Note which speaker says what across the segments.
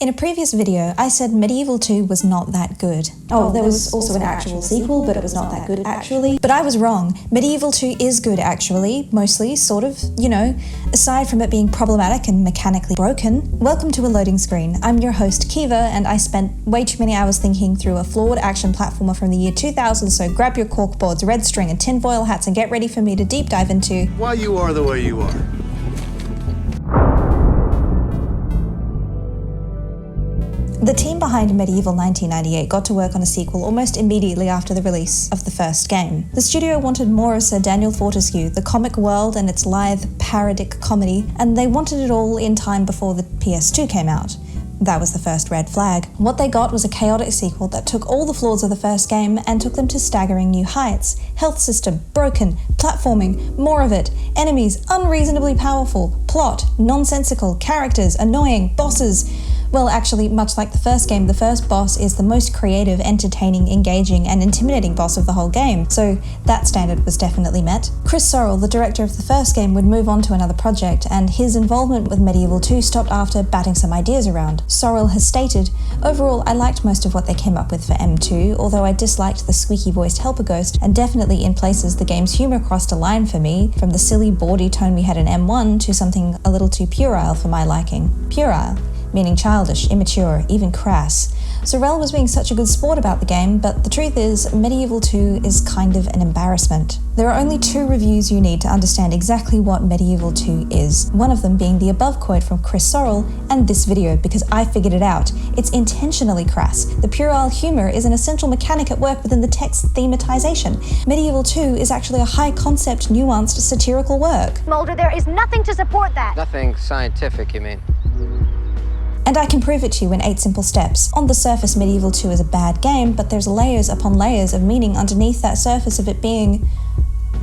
Speaker 1: In a previous video, I said Medieval 2 was not that good. Oh, there was also an actual sequel, but it was not that good actually. But I was wrong. Medieval 2 is good actually, mostly, sort of, you know, aside from it being problematic and mechanically broken. Welcome to a loading screen. I'm your host Kiva, and I spent way too many hours thinking through a flawed action platformer from the year 2000, so grab your corkboards, red string and tinfoil hats and get ready for me to deep dive into
Speaker 2: why you are the way you are.
Speaker 1: The team behind Medieval 1998 got to work on a sequel almost immediately after the release of the first game. The studio wanted more of Sir Daniel Fortescue, the comic world and its lithe, parodic comedy, and they wanted it all in time before the PS2 came out. That was the first red flag. What they got was a chaotic sequel that took all the flaws of the first game and took them to staggering new heights. Health system, broken, platforming, more of it, enemies, unreasonably powerful, plot, nonsensical, characters, annoying, bosses. Well, actually, much like the first game, the first boss is the most creative, entertaining, engaging, and intimidating boss of the whole game, so that standard was definitely met. Chris Sorrell, the director of the first game, would move on to another project, and his involvement with Medieval 2 stopped after batting some ideas around. Sorrell has stated, "Overall, I liked most of what they came up with for M2, although I disliked the squeaky-voiced helper ghost, and definitely in places the game's humour crossed a line for me, from the silly, bawdy tone we had in M1 to something a little too puerile for my liking." Puerile, meaning childish, immature, even crass. Sorrell was being such a good sport about the game, but the truth is, Medieval 2 is kind of an embarrassment. There are only 2 reviews you need to understand exactly what Medieval 2 is, one of them being the above quote from Chris Sorrell and this video, because I figured it out. It's intentionally crass. The puerile humour is an essential mechanic at work within the text thematization. Medieval 2 is actually a high-concept, nuanced, satirical work.
Speaker 3: Mulder, there is nothing to support that.
Speaker 4: Nothing scientific, you mean?
Speaker 1: And I can prove it to you in 8 simple steps. On the surface, Medieval 2 is a bad game, but there's layers upon layers of meaning underneath that surface of it being,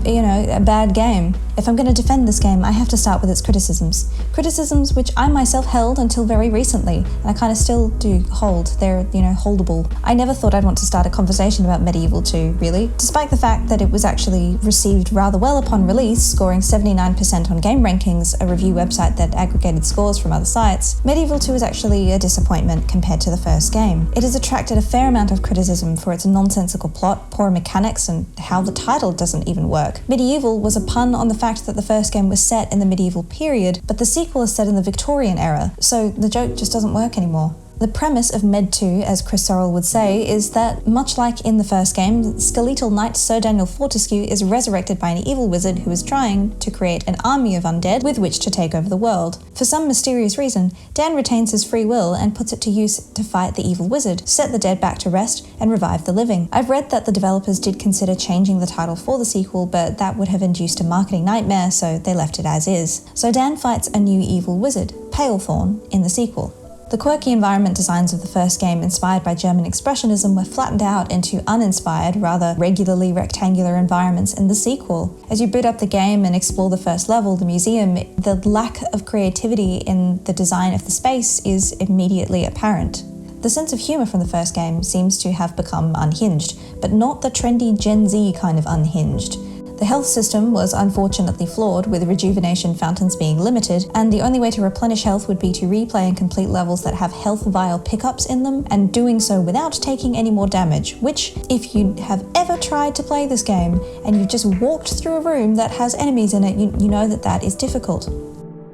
Speaker 1: you know, a bad game. If I'm going to defend this game, I have to start with its criticisms. Criticisms which I myself held until very recently, and I kind of still do hold. They're, you know, holdable. I never thought I'd want to start a conversation about Medieval 2, really, despite the fact that it was actually received rather well upon release, scoring 79% on Game Rankings, a review website that aggregated scores from other sites. Medieval 2 is actually a disappointment compared to the first game. It has attracted a fair amount of criticism for its nonsensical plot, poor mechanics, and how the title doesn't even work. Medieval was a pun on the fact that the first game was set in the medieval period, but the sequel is set in the Victorian era, so the joke just doesn't work anymore. The premise of Med 2, as Chris Sorrell would say, is that, much like in the first game, skeletal knight Sir Daniel Fortescue is resurrected by an evil wizard who is trying to create an army of undead with which to take over the world. For some mysterious reason, Dan retains his free will and puts it to use to fight the evil wizard, set the dead back to rest, and revive the living. I've read that the developers did consider changing the title for the sequel, but that would have induced a marketing nightmare, so they left it as is. So Dan fights a new evil wizard, Palethorn, in the sequel. The quirky environment designs of the first game, inspired by German Expressionism, were flattened out into uninspired, rather regularly rectangular environments in the sequel. As you boot up the game and explore the first level, the museum, the lack of creativity in the design of the space is immediately apparent. The sense of humour from the first game seems to have become unhinged, but not the trendy Gen Z kind of unhinged. The health system was unfortunately flawed, with rejuvenation fountains being limited, and the only way to replenish health would be to replay and complete levels that have health vial pickups in them, and doing so without taking any more damage, which, if you have ever tried to play this game, and you've just walked through a room that has enemies in it, you know that is difficult.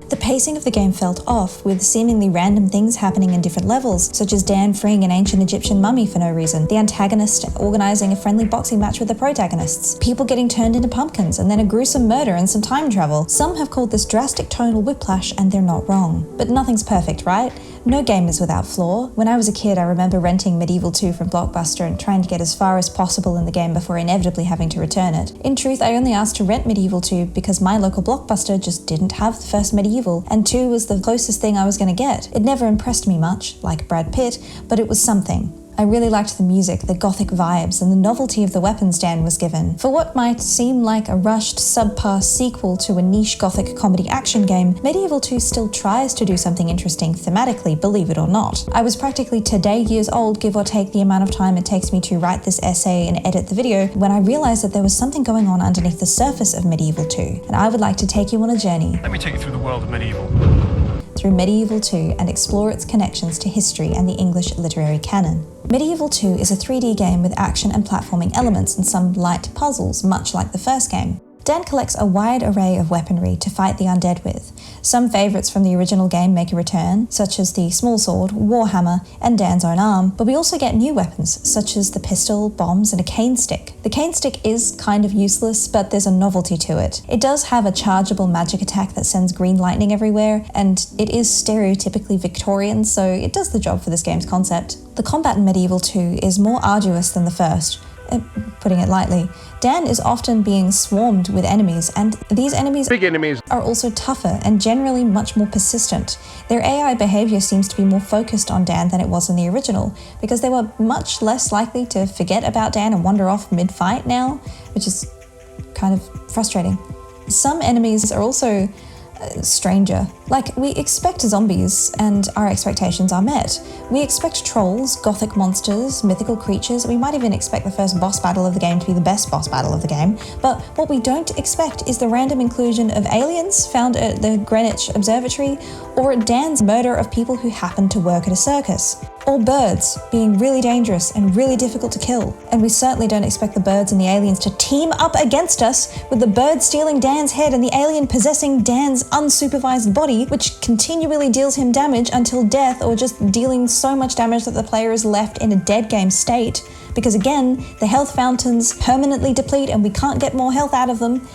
Speaker 1: The pacing of the game felt off, with seemingly random things happening in different levels, such as Dan freeing an ancient Egyptian mummy for no reason, the antagonist organising a friendly boxing match with the protagonists, people getting turned into pumpkins, and then a gruesome murder and some time travel. Some have called this drastic tonal whiplash, and they're not wrong. But nothing's perfect, right? No game is without flaw. When I was a kid, I remember renting Medieval 2 from Blockbuster and trying to get as far as possible in the game before inevitably having to return it. In truth, I only asked to rent Medieval 2 because my local Blockbuster just didn't have the first Medieval, and 2 was the closest thing I was going to get. It never impressed me much, like Brad Pitt, but it was something. I really liked the music, the gothic vibes, and the novelty of the weapons Dan was given. For what might seem like a rushed, subpar sequel to a niche gothic comedy action game, Medieval 2 still tries to do something interesting thematically, believe it or not. I was practically today years old, give or take the amount of time it takes me to write this essay and edit the video, when I realized that there was something going on underneath the surface of Medieval 2, and I would like to take you on a journey.
Speaker 2: Let me take you through the world of Medieval.
Speaker 1: through MediEvil 2 and explore its connections to history and the English literary canon. MediEvil 2 is a 3D game with action and platforming elements and some light puzzles, much like the first game. Dan collects a wide array of weaponry to fight the undead with. Some favourites from the original game make a return, such as the small sword, warhammer, and Dan's own arm, but we also get new weapons, such as the pistol, bombs, and a cane stick. The cane stick is kind of useless, but there's a novelty to it. It does have a chargeable magic attack that sends green lightning everywhere, and it is stereotypically Victorian, so it does the job for this game's concept. The combat in MediEvil 2 is more arduous than the first, putting it lightly. Dan is often being swarmed with enemies, and these enemies are also tougher and generally much more persistent. Their AI behavior seems to be more focused on Dan than it was in the original, because they were much less likely to forget about Dan and wander off mid-fight now, which is kind of frustrating. Some enemies are also stranger. Like, we expect zombies, and our expectations are met. We expect trolls, gothic monsters, mythical creatures. We might even expect the first boss battle of the game to be the best boss battle of the game. But what we don't expect is the random inclusion of aliens found at the Greenwich Observatory, or Dan's murder of people who happen to work at a circus. Or birds being really dangerous and really difficult to kill. And we certainly don't expect the birds and the aliens to team up against us, with the bird stealing Dan's head and the alien possessing Dan's unsupervised body, which continually deals him damage until death, or just dealing so much damage that the player is left in a dead game state. Because again, the health fountains permanently deplete and we can't get more health out of them.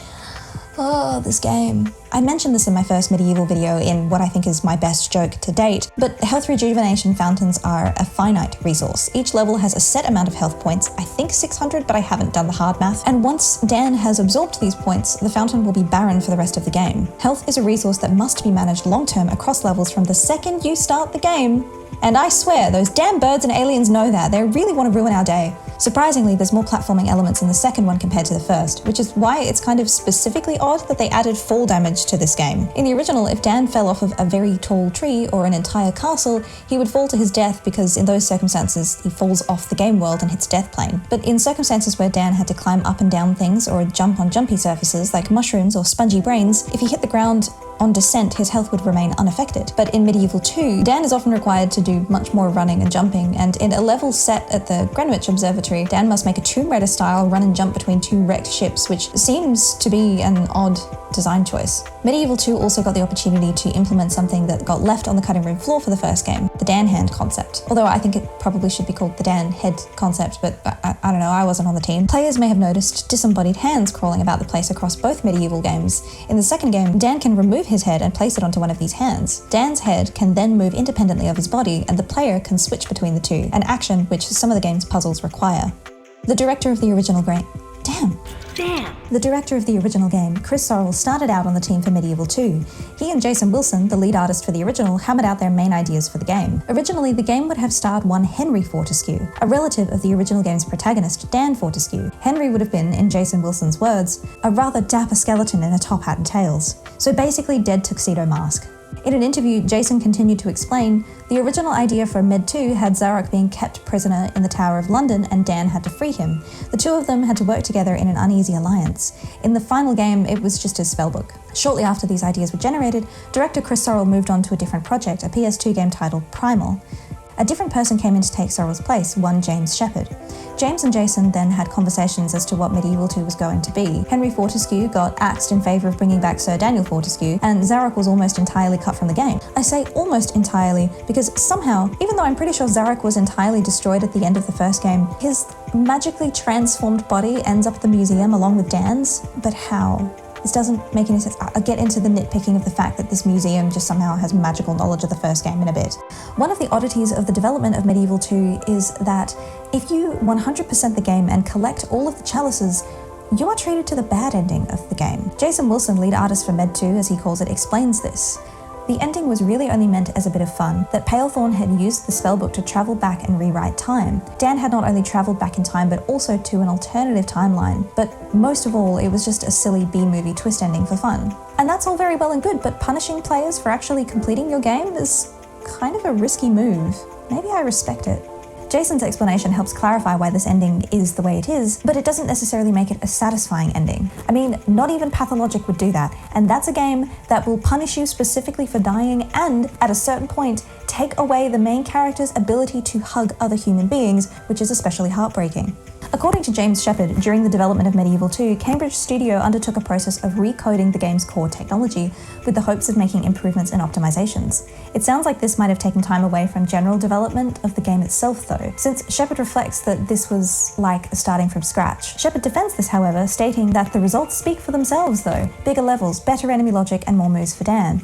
Speaker 1: Oh, this game. I mentioned this in my first MediEvil video in what I think is my best joke to date, but health rejuvenation fountains are a finite resource. Each level has a set amount of health points, I think 600, but I haven't done the hard math, and once Dan has absorbed these points, the fountain will be barren for the rest of the game. Health is a resource that must be managed long-term across levels from the second you start the game. And I swear, those damn birds and aliens know that. They really want to ruin our day. Surprisingly, there's more platforming elements in the second one compared to the first, which is why it's kind of specifically odd that they added fall damage to this game. In the original, if Dan fell off of a very tall tree or an entire castle, he would fall to his death because in those circumstances, he falls off the game world and hits death plane. But in circumstances where Dan had to climb up and down things or jump on jumpy surfaces like mushrooms or spongy brains, if he hit the ground on descent, his health would remain unaffected. But in MediEvil 2, Dan is often required to do much more running and jumping, and in a level set at the Greenwich Observatory, Dan must make a Tomb Raider style run and jump between two wrecked ships, which seems to be an odd design choice. MediEvil 2 also got the opportunity to implement something that got left on the cutting room floor for the first game, the Dan hand concept. Although I think it probably should be called the Dan head concept, but I don't know, I wasn't on the team. Players may have noticed disembodied hands crawling about the place across both MediEvil games. In the second game, Dan can remove his head and place it onto one of these hands. Dan's head can then move independently of his body, and the player can switch between the two, an action which some of the game's puzzles require. The director of the original game, The director of the original game, Chris Sorrell, started out on the team for MediEvil 2. He and Jason Wilson, the lead artist for the original, hammered out their main ideas for the game. Originally, the game would have starred one Henry Fortescue, a relative of the original game's protagonist, Dan Fortescue. Henry would have been, in Jason Wilson's words, a rather dapper skeleton in a top hat and tails. So basically, dead tuxedo mask. In an interview, Jason continued to explain, the original idea for Med 2 had Zarok being kept prisoner in the Tower of London and Dan had to free him. The two of them had to work together in an uneasy alliance. In the final game, it was just his spellbook. Shortly after these ideas were generated, director Chris Sorrell moved on to a different project, a PS2 game titled Primal. A different person came in to take Sorrell's place, one James Shepard. James and Jason then had conversations as to what MediEvil 2 was going to be. Henry Fortescue got axed in favour of bringing back Sir Daniel Fortescue, and Zarok was almost entirely cut from the game. I say almost entirely because somehow, even though I'm pretty sure Zarok was entirely destroyed at the end of the first game, his magically transformed body ends up at the museum along with Dan's. But how? This doesn't make any sense. I'll get into the nitpicking of the fact that this museum just somehow has magical knowledge of the first game in a bit. One of the oddities of the development of MediEvil 2 is that if you 100% the game and collect all of the chalices, you are treated to the bad ending of the game. Jason Wilson, lead artist for Med 2, as he calls it, explains this. The ending was really only meant as a bit of fun, that Palethorn had used the spellbook to travel back and rewrite time. Dan had not only travelled back in time, but also to an alternative timeline. But most of all, it was just a silly B-movie twist ending for fun. And that's all very well and good, but punishing players for actually completing your game is kind of a risky move. Maybe I respect it. Jason's explanation helps clarify why this ending is the way it is, but it doesn't necessarily make it a satisfying ending. I mean, not even Pathologic would do that, and that's a game that will punish you specifically for dying and, at a certain point, take away the main character's ability to hug other human beings, which is especially heartbreaking. According to James Shepard, during the development of MediEvil 2, Cambridge Studio undertook a process of recoding the game's core technology with the hopes of making improvements and optimizations. It sounds like this might have taken time away from general development of the game itself though, since Shepard reflects that this was like starting from scratch. Shepard defends this, however, stating that the results speak for themselves though. Bigger levels, better enemy logic, and more moves for Dan.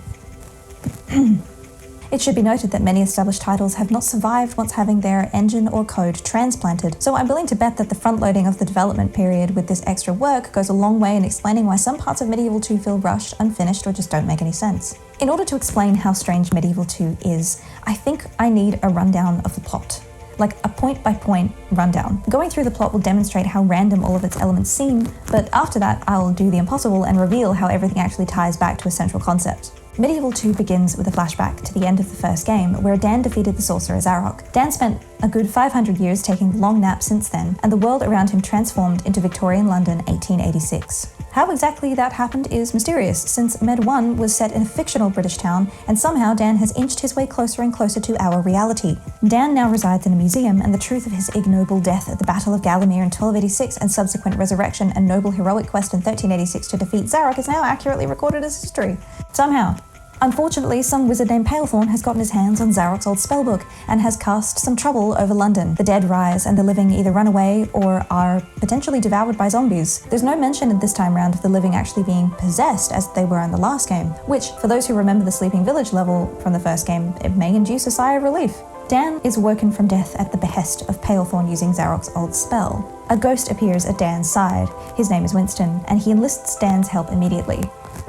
Speaker 1: It should be noted that many established titles have not survived once having their engine or code transplanted, so I'm willing to bet that the front-loading of the development period with this extra work goes a long way in explaining why some parts of MediEvil 2 feel rushed, unfinished, or just don't make any sense. In order to explain how strange MediEvil 2 is, I think I need a rundown of the plot. Like a point-by-point rundown. Going through the plot will demonstrate how random all of its elements seem, but after that I'll do the impossible and reveal how everything actually ties back to a central concept. MediEvil 2 begins with a flashback to the end of the first game, where Dan defeated the sorcerer Zarok. Dan spent a good 500 years taking long naps since then, and the world around him transformed into Victorian London 1886. How exactly that happened is mysterious, since Med 1 was set in a fictional British town, and somehow Dan has inched his way closer and closer to our reality. Dan now resides in a museum, and the truth of his ignoble death at the Battle of Gallowmere in 1286 and subsequent resurrection and noble heroic quest in 1386 to defeat Zarok is now accurately recorded as history. Somehow. Unfortunately, some wizard named Palethorn has gotten his hands on Zarok's old spellbook and has cast some trouble over London. The dead rise, and the living either run away or are potentially devoured by zombies. There's no mention at this time round of the living actually being possessed as they were in the last game, which, for those who remember the Sleeping Village level from the first game, it may induce a sigh of relief. Dan is woken from death at the behest of Palethorn using Zarok's old spell. A ghost appears at Dan's side. His name is Winston, and he enlists Dan's help immediately.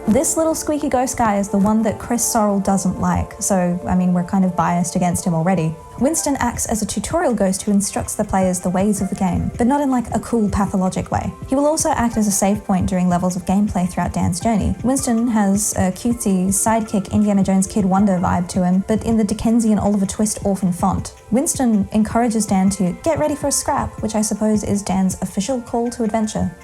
Speaker 1: This little squeaky ghost guy is the one that Chris Sorrell doesn't like, so, I mean, we're kind of biased against him already. Winston acts as a tutorial ghost who instructs the players the ways of the game, but not in like a cool pathologic way. He will also act as a save point during levels of gameplay throughout Dan's journey. Winston has a cutesy sidekick Indiana Jones Kid Wonder vibe to him, but in the Dickensian Oliver Twist orphan font. Winston encourages Dan to get ready for a scrap, which I suppose is Dan's official call to adventure.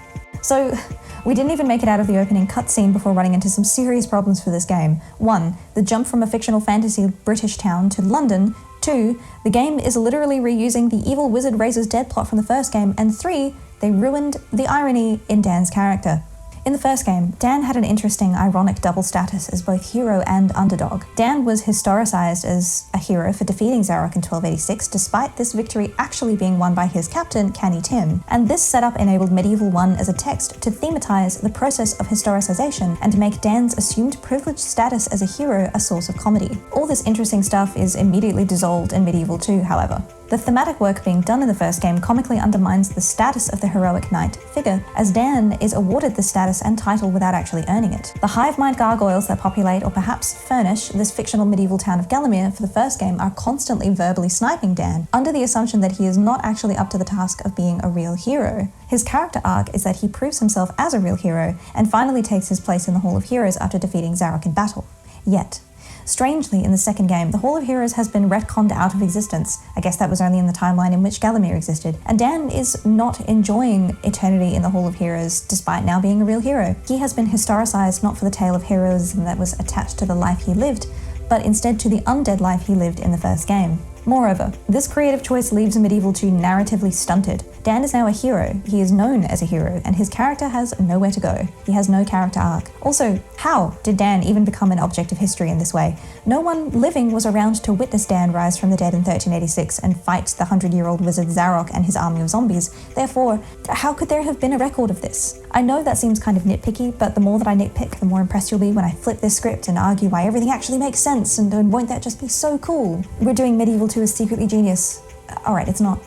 Speaker 1: So, we didn't even make it out of the opening cutscene before running into some serious problems for this game. 1. The jump from a fictional fantasy British town to London. 2. The game is literally reusing the evil wizard raises dead plot from the first game. And 3. They ruined the irony in Dan's character. In the first game, Dan had an interesting, ironic double status as both hero and underdog. Dan was historicized as a hero for defeating Zarok in 1286, despite this victory actually being won by his captain, Canny Tim. And this setup enabled MediEvil 1 as a text to thematize the process of historicization and to make Dan's assumed privileged status as a hero a source of comedy. All this interesting stuff is immediately dissolved in MediEvil 2, however. The thematic work being done in the first game comically undermines the status of the heroic knight figure, as Dan is awarded the status and title without actually earning it. The hive mind gargoyles that populate or perhaps furnish this fictional medieval town of Gallowmere for the first game are constantly verbally sniping Dan, under the assumption that he is not actually up to the task of being a real hero. His character arc is that he proves himself as a real hero, and finally takes his place in the Hall of Heroes after defeating Zarok in battle. Yet, strangely, in the second game, the Hall of Heroes has been retconned out of existence. I guess that was only in the timeline in which Gallowmere existed. And Dan is not enjoying eternity in the Hall of Heroes, despite now being a real hero. He has been historicized not for the tale of heroism that was attached to the life he lived, but instead to the undead life he lived in the first game. Moreover, this creative choice leaves MediEvil 2 narratively stunted. Dan is now a hero, he is known as a hero, and his character has nowhere to go. He has no character arc. Also, how did Dan even become an object of history in this way? No one living was around to witness Dan rise from the dead in 1386 and fight the 100-year-old wizard Zarok and his army of zombies. Therefore, how could there have been a record of this? I know that seems kind of nitpicky, but the more that I nitpick, the more impressed you'll be when I flip this script and argue why everything actually makes sense, and won't that just be so cool? We're doing MediEvil 2 as secretly genius. Alright, it's not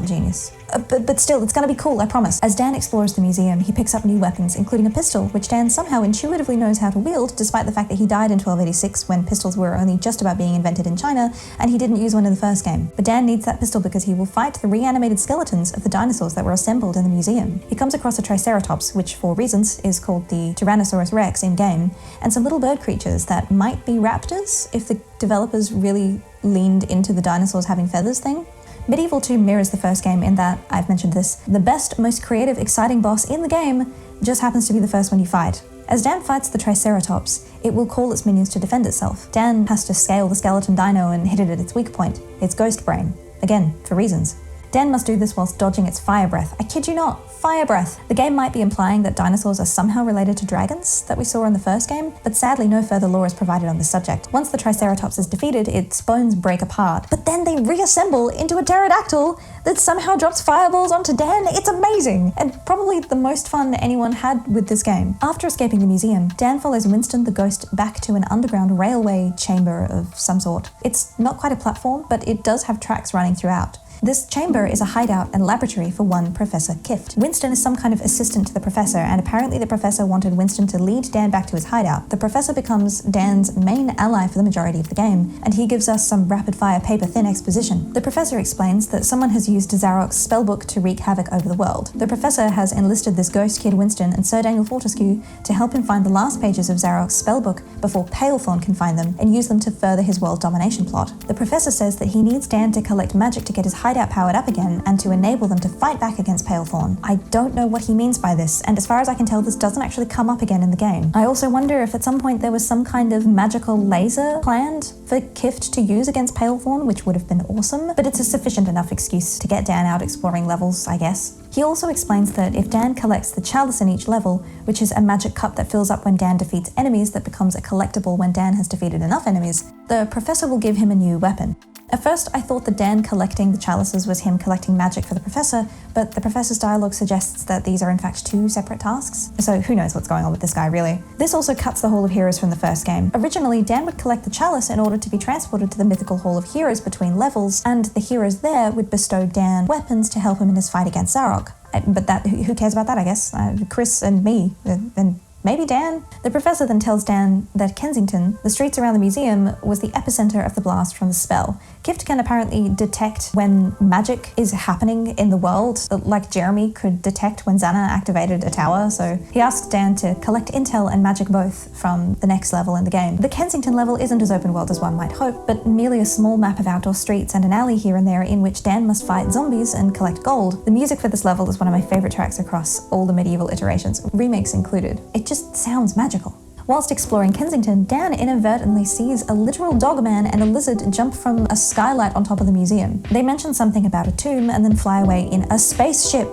Speaker 1: genius. But still, it's gonna be cool, I promise. As Dan explores the museum, he picks up new weapons, including a pistol, which Dan somehow intuitively knows how to wield, despite the fact that he died in 1286 when pistols were only just about being invented in China, and he didn't use one in the first game. But Dan needs that pistol because he will fight the reanimated skeletons of the dinosaurs that were assembled in the museum. He comes across a Triceratops, which for reasons is called the Tyrannosaurus Rex in-game, and some little bird creatures that might be raptors if the developers really leaned into the dinosaurs having feathers thing. MediEvil 2 mirrors the first game in that, I've mentioned this, the best, most creative, exciting boss in the game just happens to be the first one you fight. As Dan fights the Triceratops, it will call its minions to defend itself. Dan has to scale the skeleton dino and hit it at its weak point, its ghost brain. Again, for reasons. Dan must do this whilst dodging its fire breath. I kid you not, fire breath! The game might be implying that dinosaurs are somehow related to dragons that we saw in the first game, but sadly no further lore is provided on this subject. Once the Triceratops is defeated, its bones break apart, but then they reassemble into a pterodactyl that somehow drops fireballs onto Dan. It's amazing! And probably the most fun anyone had with this game. After escaping the museum, Dan follows Winston the ghost back to an underground railway chamber of some sort. It's not quite a platform, but it does have tracks running throughout. This chamber is a hideout and laboratory for one Professor Kift. Winston is some kind of assistant to the professor, and apparently the professor wanted Winston to lead Dan back to his hideout. The professor becomes Dan's main ally for the majority of the game, and he gives us some rapid-fire paper-thin exposition. The professor explains that someone has used Zarok's spellbook to wreak havoc over the world. The professor has enlisted this ghost kid Winston and Sir Daniel Fortescue to help him find the last pages of Zarok's spellbook before Palethorn can find them and use them to further his world domination plot. The professor says that he needs Dan to collect magic to get his hideout powered up again and to enable them to fight back against Palethorn. I don't know what he means by this, and as far as I can tell, this doesn't actually come up again in the game. I also wonder if at some point there was some kind of magical laser planned for Kift to use against Palethorn, which would have been awesome, but it's a sufficient enough excuse to get Dan out exploring levels, I guess. He also explains that if Dan collects the chalice in each level, which is a magic cup that fills up when Dan defeats enemies that becomes a collectible when Dan has defeated enough enemies, the professor will give him a new weapon. At first, I thought that Dan collecting the chalices was him collecting magic for the professor, but the professor's dialogue suggests that these are in fact two separate tasks. So who knows what's going on with this guy, really. This also cuts the Hall of Heroes from the first game. Originally, Dan would collect the chalice in order to be transported to the mythical Hall of Heroes between levels, and the heroes there would bestow Dan weapons to help him in his fight against Zarok. But who cares about that, I guess? Chris and me, and maybe Dan? The professor then tells Dan that Kensington, the streets around the museum, was the epicenter of the blast from the spell. Kift can apparently detect when magic is happening in the world, like Jeremy could detect when Xana activated a tower, so he asks Dan to collect intel and magic both from the next level in the game. The Kensington level isn't as open world as one might hope, but merely a small map of outdoor streets and an alley here and there in which Dan must fight zombies and collect gold. The music for this level is one of my favorite tracks across all the MediEvil iterations, remakes included. It just sounds magical. Whilst exploring Kensington, Dan inadvertently sees a literal dogman and a lizard jump from a skylight on top of the museum. They mention something about a tomb and then fly away in a spaceship.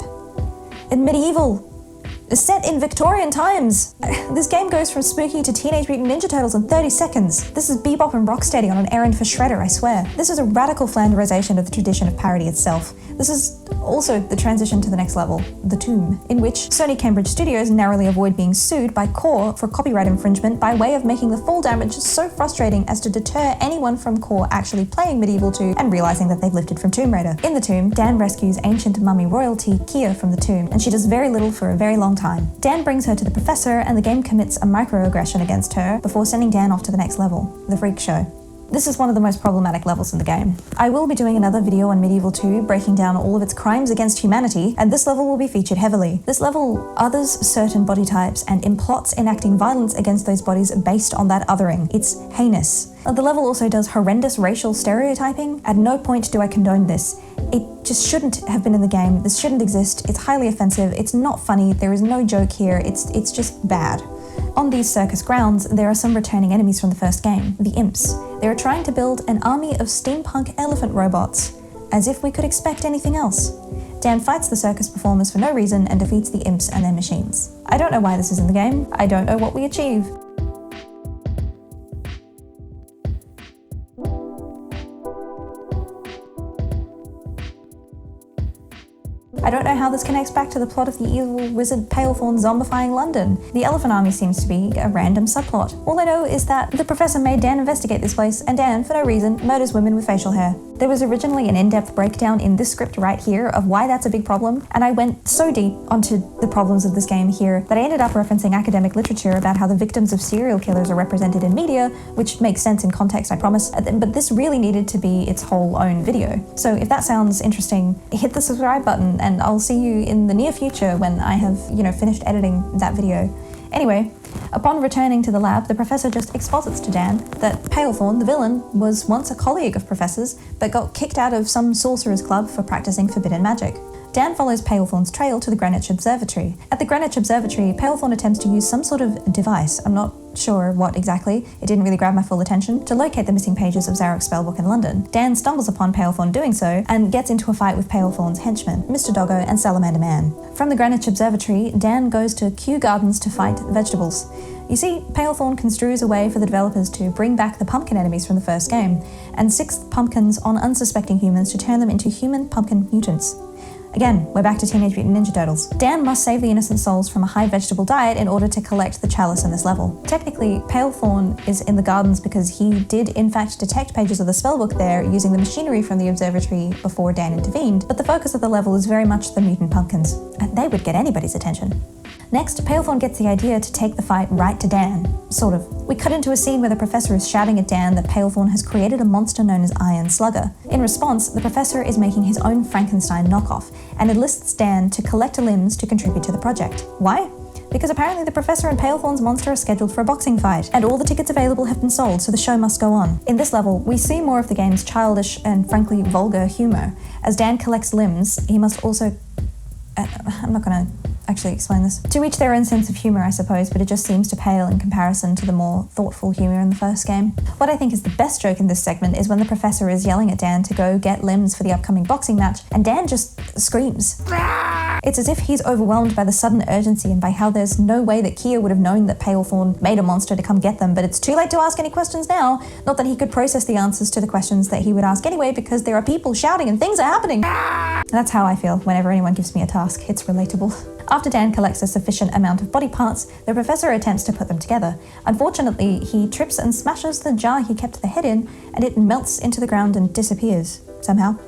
Speaker 1: In MediEvil, set in Victorian times. This game goes from spooky to Teenage Mutant Ninja Turtles in 30 seconds. This is Bebop and Rocksteady on an errand for Shredder, I swear. This is a radical flanderization of the tradition of parody itself. This is also the transition to the next level, The Tomb, in which Sony Cambridge Studios narrowly avoid being sued by Core for copyright infringement by way of making the fall damage so frustrating as to deter anyone from Core actually playing MediEvil 2 and realizing that they've lifted from Tomb Raider. In The Tomb, Dan rescues ancient mummy royalty Kia from the tomb, and she does very little for a very long time. Dan brings her to the professor, and the game commits a microaggression against her before sending Dan off to the next level, the Freak Show. This is one of the most problematic levels in the game. I will be doing another video on MediEvil 2 breaking down all of its crimes against humanity, and this level will be featured heavily. This level others certain body types and implots enacting violence against those bodies based on that othering. It's heinous. The level also does horrendous racial stereotyping. At no point do I condone this. It just shouldn't have been in the game. This shouldn't exist. It's highly offensive. It's not funny. There is no joke here. It's just bad. On these circus grounds, there are some returning enemies from the first game, the Imps. They are trying to build an army of steampunk elephant robots, as if we could expect anything else. Dan fights the circus performers for no reason and defeats the Imps and their machines. I don't know why this is in the game. I don't know what we achieve. I don't know how this connects back to the plot of the evil wizard Palethorn zombifying London. The elephant army seems to be a random subplot. All I know is that the professor made Dan investigate this place, and Dan, for no reason, murders women with facial hair. There was originally an in-depth breakdown in this script right here of why that's a big problem, and I went so deep onto the problems of this game here that I ended up referencing academic literature about how the victims of serial killers are represented in media, which makes sense in context, I promise, but this really needed to be its whole own video. So if that sounds interesting, hit the subscribe button, and I'll see you in the near future when I have, finished editing that video. Anyway, upon returning to the lab, the professor just exposits to Dan that Palethorn, the villain, was once a colleague of Professor's, but got kicked out of some sorcerer's club for practicing forbidden magic. Dan follows Palethorn's trail to the Greenwich Observatory. At the Greenwich Observatory, Palethorn attempts to use some sort of device, I'm not sure what exactly, it didn't really grab my full attention, to locate the missing pages of Zarok's spellbook in London. Dan stumbles upon Palethorn doing so, and gets into a fight with Palethorn's henchmen, Mr. Doggo and Salamander Man. From the Greenwich Observatory, Dan goes to Kew Gardens to fight vegetables. You see, Palethorn construes a way for the developers to bring back the pumpkin enemies from the first game, and 6 pumpkins on unsuspecting humans to turn them into human pumpkin mutants. Again, we're back to Teenage Mutant Ninja Turtles. Dan must save the innocent souls from a high vegetable diet in order to collect the chalice in this level. Technically, Palethorn is in the gardens because he did in fact detect pages of the spellbook there using the machinery from the observatory before Dan intervened, but the focus of the level is very much the mutant pumpkins, and they would get anybody's attention. Next, Palethorn gets the idea to take the fight right to Dan. Sort of. We cut into a scene where the professor is shouting at Dan that Palethorn has created a monster known as Iron Slugger. In response, the professor is making his own Frankenstein knockoff, and enlists Dan to collect limbs to contribute to the project. Why? Because apparently the professor and Palethorn's monster are scheduled for a boxing fight, and all the tickets available have been sold, so the show must go on. In this level, we see more of the game's childish and frankly vulgar humour. As Dan collects limbs, he must also... I'm not gonna actually explain this. To each their own sense of humour, I suppose, but it just seems to pale in comparison to the more thoughtful humour in the first game. What I think is the best joke in this segment is when the professor is yelling at Dan to go get limbs for the upcoming boxing match, and Dan just screams. It's as if he's overwhelmed by the sudden urgency and by how there's no way that Kia would have known that Palethorn made a monster to come get them, but it's too late to ask any questions now. Not that he could process the answers to the questions that he would ask anyway, because there are people shouting and things are happening. That's how I feel whenever anyone gives me a task. It's relatable. After Dan collects a sufficient amount of body parts, the professor attempts to put them together. Unfortunately, he trips and smashes the jar he kept the head in, and it melts into the ground and disappears, somehow.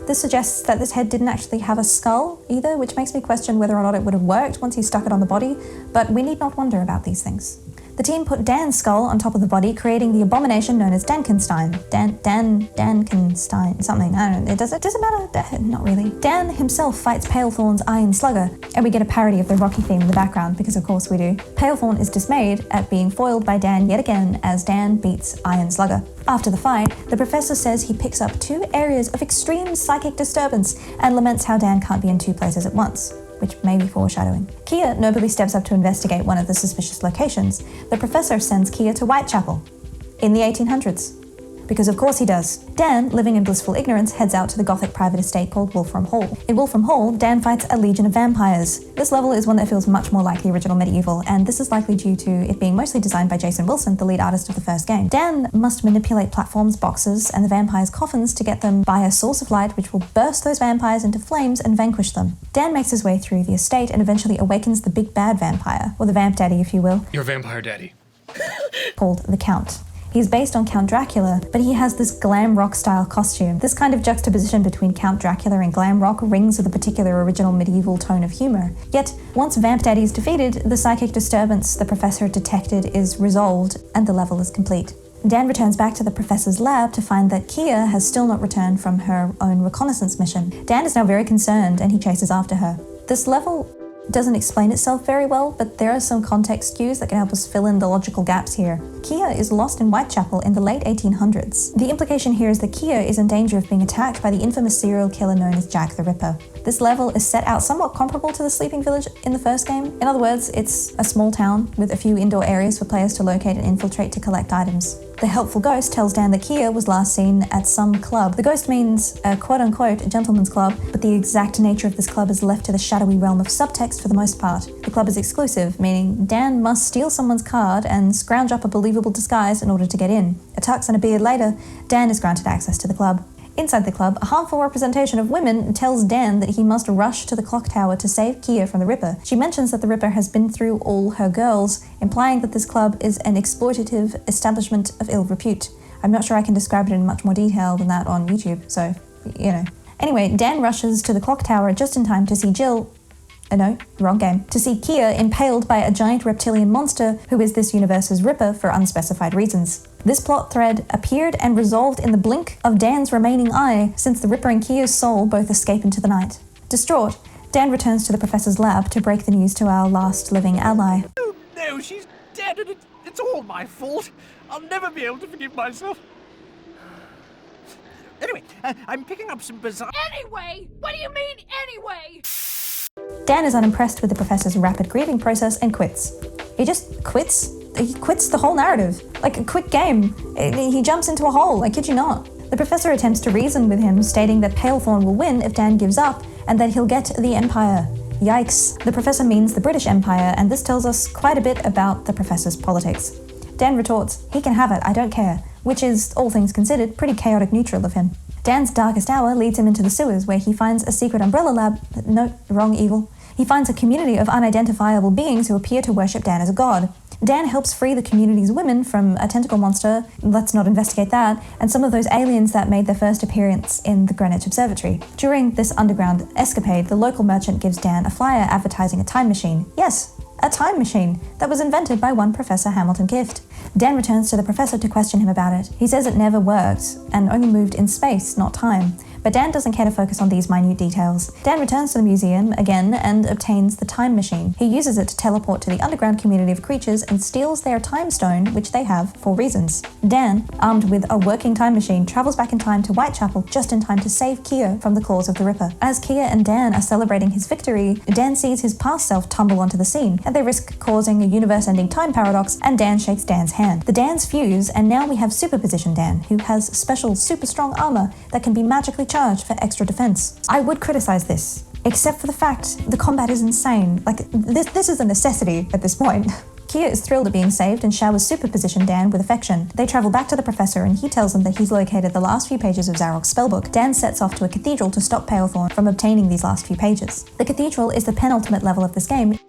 Speaker 1: This suggests that this head didn't actually have a skull either, which makes me question whether or not it would have worked once he stuck it on the body, but we need not wonder about these things. The team put Dan's skull on top of the body, creating the abomination known as Dankenstein. Dankenstein, something, I don't know, does it matter? Not really. Dan himself fights Palethorn's Iron Slugger, and we get a parody of the Rocky theme in the background, because of course we do. Palethorn is dismayed at being foiled by Dan yet again as Dan beats Iron Slugger. After the fight, the professor says he picks up 2 areas of extreme psychic disturbance and laments how Dan can't be in 2 places at once, which may be foreshadowing. Kia nobly steps up to investigate one of the suspicious locations. The professor sends Kia to Whitechapel, in the 1800s. Because of course he does. Dan, living in blissful ignorance, heads out to the gothic private estate called Wolfram Hall. In Wolfram Hall, Dan fights a legion of vampires. This level is one that feels much more like the original MediEvil, and this is likely due to it being mostly designed by Jason Wilson, the lead artist of the first game. Dan must manipulate platforms, boxes, and the vampires' coffins to get them by a source of light which will burst those vampires into flames and vanquish them. Dan makes his way through the estate and eventually awakens the big bad vampire, or the vamp daddy if you will.
Speaker 2: Your vampire daddy.
Speaker 1: Called the Count. He's based on Count Dracula, but he has this glam rock style costume. This kind of juxtaposition between Count Dracula and glam rock rings with a particular original medieval tone of humour. Yet, once Vamp Daddy is defeated, the psychic disturbance the professor detected is resolved and the level is complete. Dan returns back to the professor's lab to find that Kia has still not returned from her own reconnaissance mission. Dan is now very concerned and he chases after her. This level doesn't explain itself very well, but there are some context cues that can help us fill in the logical gaps here. Kia is lost in Whitechapel in the late 1800s. The implication here is that Kia is in danger of being attacked by the infamous serial killer known as Jack the Ripper. This level is set out somewhat comparable to the Sleeping Village in the first game. In other words, it's a small town with a few indoor areas for players to locate and infiltrate to collect items. The helpful ghost tells Dan that Kia was last seen at some club. The ghost means a quote-unquote gentleman's club, but the exact nature of this club is left to the shadowy realm of subtext for the most part. The club is exclusive, meaning Dan must steal someone's card and scrounge up a believable disguise in order to get in. A tux and a beard later, Dan is granted access to the club. Inside the club, a harmful representation of women tells Dan that he must rush to the clock tower to save Kia from the Ripper. She mentions that the Ripper has been through all her girls, implying that this club is an exploitative establishment of ill repute. I'm not sure I can describe it in much more detail than that on YouTube, so, you know. Anyway, Dan rushes to the clock tower just in time to see to see Kia impaled by a giant reptilian monster who is this universe's Ripper for unspecified reasons. This plot thread appeared and resolved in the blink of Dan's remaining eye, since the Ripper and Kia's soul both escape into the night. Distraught, Dan returns to the professor's lab to break the news to our last living ally.
Speaker 4: There
Speaker 2: know she's dead and it's all my fault. I'll never be able to forgive myself. Anyway, I'm picking up some bizarre...
Speaker 3: Anyway? What do you mean, anyway?
Speaker 1: Dan is unimpressed with the professor's rapid grieving process and quits. He just quits. He quits the whole narrative. Like a quick game. He jumps into a hole, I kid you not. The professor attempts to reason with him, stating that Palethorn will win if Dan gives up, and that he'll get the Empire. Yikes. The professor means the British Empire, and this tells us quite a bit about the professor's politics. Dan retorts, he can have it, I don't care, which is, all things considered, pretty chaotic neutral of him. Dan's darkest hour leads him into the sewers, where he finds a secret umbrella lab. No, wrong evil. He finds a community of unidentifiable beings who appear to worship Dan as a god. Dan helps free the community's women from a tentacle monster, let's not investigate that, and some of those aliens that made their first appearance in the Greenwich Observatory. During this underground escapade, the local merchant gives Dan a flyer advertising a time machine. Yes, a time machine that was invented by one Professor Hamilton Gift. Dan returns to the professor to question him about it. He says it never worked, and only moved in space, not time. But Dan doesn't care to focus on these minute details. Dan returns to the museum again and obtains the time machine. He uses it to teleport to the underground community of creatures and steals their time stone, which they have for reasons. Dan, armed with a working time machine, travels back in time to Whitechapel just in time to save Kia from the claws of the Ripper. As Kia and Dan are celebrating his victory, Dan sees his past self tumble onto the scene, and they risk causing a universe-ending time paradox, and Dan shakes Dan's hand. The Dans fuse, and now we have Superposition Dan, who has special super strong armor that can be magically charged for extra defense. I would criticize this, except for the fact the combat is insane. Like, this is a necessity at this point. Kia is thrilled at being saved and showers Superposition Dan with affection. They travel back to the professor and he tells them that he's located the last few pages of Zarok's spellbook. Dan sets off to a cathedral to stop Palethorn from obtaining these last few pages. The cathedral is the penultimate level of this game,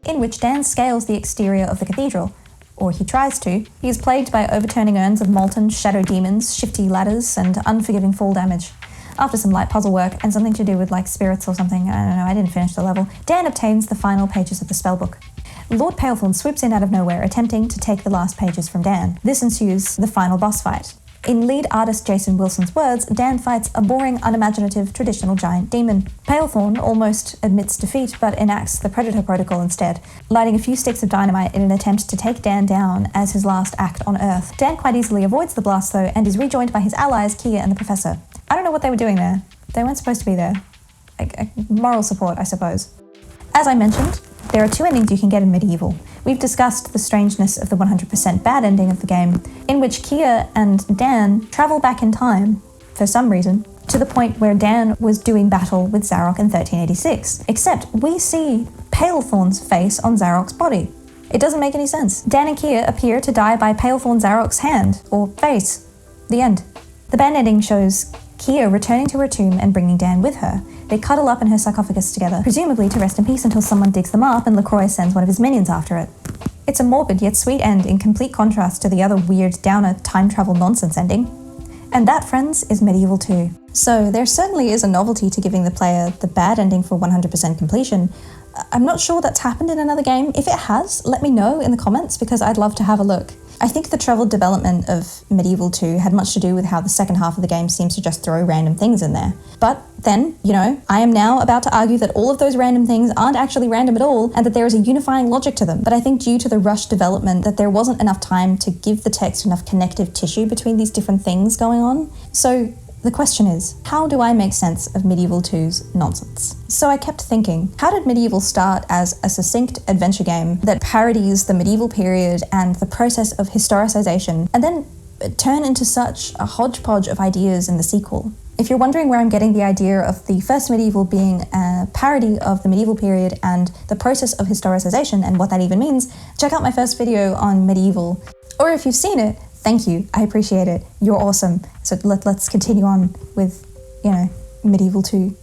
Speaker 1: in which Dan scales the exterior of the cathedral. Or he tries to. He is plagued by overturning urns of molten shadow demons, shifty ladders, and unforgiving fall damage. After some light puzzle work, and something to do with like spirits or something, I don't know, I didn't finish the level, Dan obtains the final pages of the spellbook. Lord Palethorn swoops in out of nowhere, attempting to take the last pages from Dan. This ensues the final boss fight. In lead artist Jason Wilson's words, Dan fights a boring, unimaginative, traditional giant demon. Palethorn almost admits defeat, but enacts the Predator Protocol instead, lighting a few sticks of dynamite in an attempt to take Dan down as his last act on Earth. Dan quite easily avoids the blast though, and is rejoined by his allies Kia and the Professor. I don't know what they were doing there. They weren't supposed to be there. Moral support, I suppose. As I mentioned, there are two endings you can get in MediEvil. We've discussed the strangeness of the 100% bad ending of the game, in which Kia and Dan travel back in time, for some reason, to the point where Dan was doing battle with Zarok in 1386. Except we see Palethorn's face on Zarok's body. It doesn't make any sense. Dan and Kia appear to die by Palethorn Zarok's hand, or face. The end. The bad ending shows Kia returning to her tomb and bringing Dan with her. They cuddle up in her sarcophagus together, presumably to rest in peace until someone digs them up and LaCroix sends one of his minions after it. It's a morbid yet sweet end in complete contrast to the other weird, downer, time travel nonsense ending. And that, friends, is MediEvil 2. So there certainly is a novelty to giving the player the bad ending for 100% completion. I'm not sure that's happened in another game. If it has, let me know in the comments because I'd love to have a look. I think the troubled development of MediEvil 2 had much to do with how the second half of the game seems to just throw random things in there. But then, I am now about to argue that all of those random things aren't actually random at all, and that there is a unifying logic to them. But I think due to the rushed development that there wasn't enough time to give the text enough connective tissue between these different things going on. So the question is, how do I make sense of MediEvil 2's nonsense? So I kept thinking, how did MediEvil start as a succinct adventure game that parodies the medieval period and the process of historicization, and then turn into such a hodgepodge of ideas in the sequel? If you're wondering where I'm getting the idea of the first MediEvil being a parody of the medieval period and the process of historicization and what that even means, check out my first video on MediEvil. Or if you've seen it, thank you, I appreciate it, you're awesome. So let's continue on with, MediEvil 2.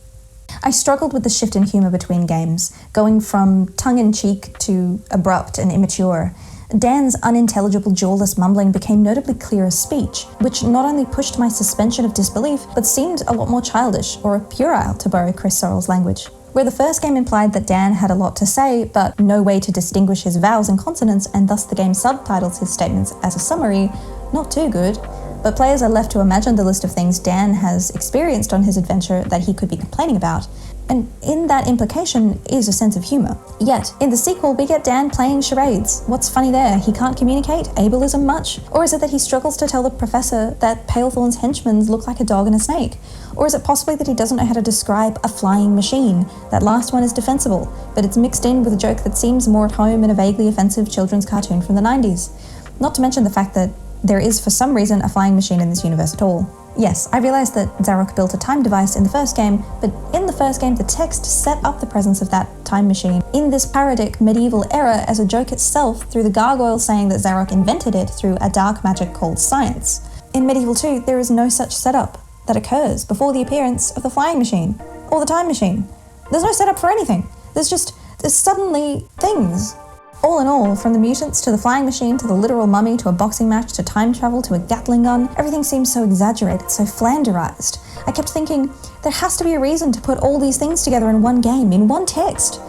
Speaker 1: I struggled with the shift in humour between games, going from tongue-in-cheek to abrupt and immature. Dan's unintelligible, jawless mumbling became notably clear as speech, which not only pushed my suspension of disbelief, but seemed a lot more childish, or puerile, to borrow Chris Sorrell's language. Where the first game implied that Dan had a lot to say, but no way to distinguish his vowels and consonants, and thus the game subtitles his statements as a summary, not too good. But players are left to imagine the list of things Dan has experienced on his adventure that he could be complaining about. And in that implication is a sense of humour. Yet, in the sequel, we get Dan playing charades. What's funny there? He can't communicate ableism much? Or is it that he struggles to tell the professor that Palethorn's henchmen look like a dog and a snake? Or is it possibly that he doesn't know how to describe a flying machine? That last one is defensible, but it's mixed in with a joke that seems more at home in a vaguely offensive children's cartoon from the 90s. Not to mention the fact that there is, for some reason, a flying machine in this universe at all. Yes, I realised that Zarok built a time device in the first game, but in the first game the text set up the presence of that time machine in this parodic medieval era as a joke itself through the gargoyle saying that Zarok invented it through a dark magic called science. In Medieval 2, there is no such setup that occurs before the appearance of the flying machine or the time machine. There's no setup for anything. There's suddenly things. All in all, from the mutants to the flying machine to the literal mummy to a boxing match to time travel to a Gatling gun, everything seems so exaggerated, so flanderized. I kept thinking, there has to be a reason to put all these things together in one game, in one text.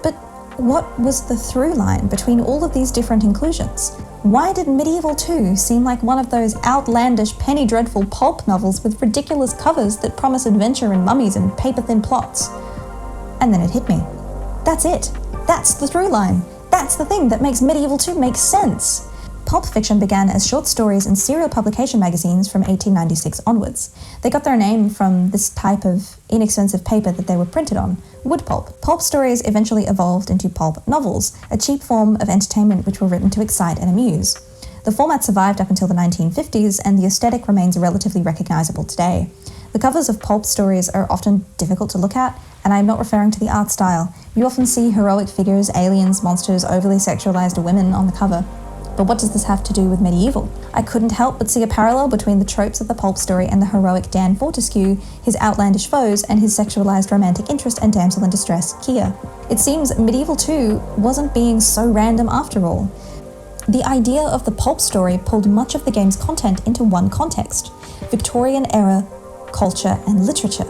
Speaker 1: But what was the through line between all of these different inclusions? Why did Medieval 2 seem like one of those outlandish, penny dreadful pulp novels with ridiculous covers that promise adventure and mummies and paper-thin plots? And then it hit me. That's it. That's the through line. That's the thing that makes Medieval 2 make sense. Pulp fiction began as short stories in serial publication magazines from 1896 onwards. They got their name from this type of inexpensive paper that they were printed on, wood pulp. Pulp stories eventually evolved into pulp novels, a cheap form of entertainment which were written to excite and amuse. The format survived up until the 1950s, and the aesthetic remains relatively recognisable today. The covers of pulp stories are often difficult to look at, and I'm not referring to the art style. You often see heroic figures, aliens, monsters, overly sexualized women on the cover. But what does this have to do with Medieval? I couldn't help but see a parallel between the tropes of the pulp story and the heroic Dan Fortescue, his outlandish foes, and his sexualized romantic interest and damsel in distress, Kia. It seems Medieval 2 wasn't being so random after all. The idea of the pulp story pulled much of the game's content into one context: Victorian era culture and literature.